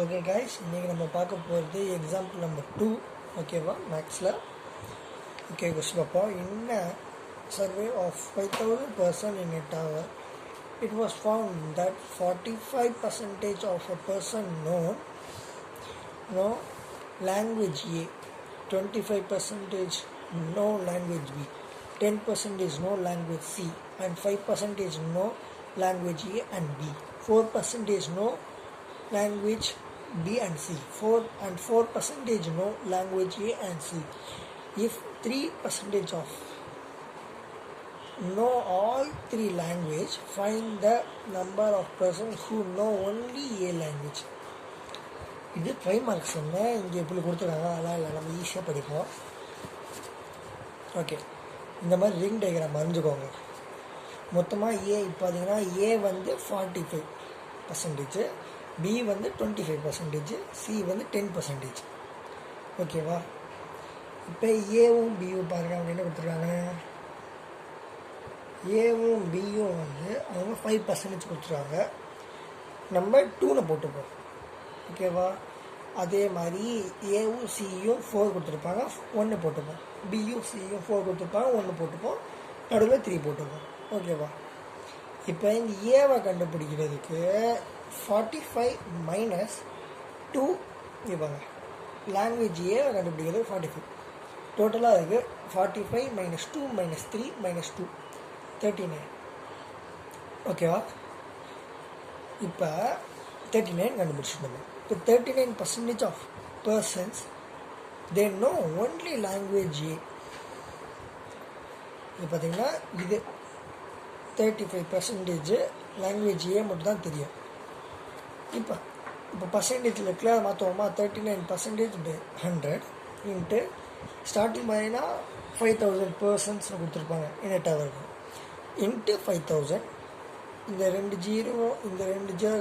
Okay guys, இன்னைக்கு நம்ம பார்க்க போகிறது example number 2. ஓகேவா மேக்ஸில். ஓகே கொஸ்டின் பார்ப்போம். In a survey of 5,000 person in a tower, it was found that 45% of a person know language A, 25% know language B, 10% know language C, and 5% know language A and B, 4% know language B and C, 4% know language A and C. If 3% of know all three language, find the number of persons who know only A language. இது 5 marks இங்கே இப்படி கொடுத்துருக்காங்க. அதெல்லாம் இல்லை, நம்ம ஈஸியாக படிப்போம். Okay, இந்த மாதிரி ரிங் டயக்ராம் வரைஞ்சிக்கோங்க. மொத்தமாக ஏ பார்த்தீங்கன்னா ஏ வந்து 45%, பி வந்து 25%, சி வந்து 10%. ஓகேவா? இப்போ ஏவும் பியும் பாருங்க, அவங்க என்ன கொடுத்துருக்காங்க. ஏவும் பியும் வந்து அவங்க 5% கொடுத்துருக்காங்க. நம்ம 2 போட்டுப்போம். ஓகேவா? அதே மாதிரி ஏவும் சியும் 4 கொடுத்துருப்பாங்க, 1 போட்டுப்போம். பியும் சியும் 4 கொடுத்துருப்பாங்க, 1 போட்டுப்போம். நடுவில் 3 போட்டுப்போம். ஓகேவா? இப்போ இந்த ஏவை கண்டுபிடிக்கிறதுக்கு 45 மைனஸ் 2 இவங்க லாங்குவேஜ் ஏவை கண்டுபிடிக்கிறது 45. டோட்டலாக இருக்குது 45 மைனஸ் 2 மைனஸ் 3 மைனஸ் 2 39. ஓகேவா? இப்போ 39 கண்டுபிடிச்சிருந்தோம். இப்போ 39% of persons they know only language a. இது பார்த்தீங்கன்னா இது 35% லாங்குவேஜ் ஏ மட்டும் தான் தெரியும். இப்போ பர்சன்டேஜில் கிளியர் மாற்றுவோமா? 39% 100 இன்ட்டு ஸ்டார்டிங் மாதிரினா 5,000 பர்சன்ஸ் கொடுத்துருப்பாங்க இனட்டவருக்கு இன்ட்டு 5,000. இந்த 2 ஜீரோ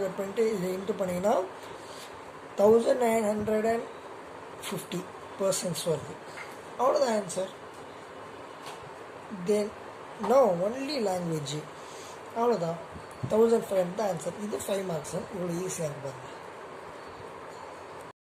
கட் பண்ணிட்டு இதை இன்ட்டு பண்ணிங்கன்னா 1950 பர்சன்ஸ் வருது. அவ்வளோதான் answer. Then no only language, அவ்வளோதான். 1500 தான் ஆன்சர். இது 5 மார்க்ஸ். இவ்வளோ ஈஸியாக இருக்கு பாருங்கள்.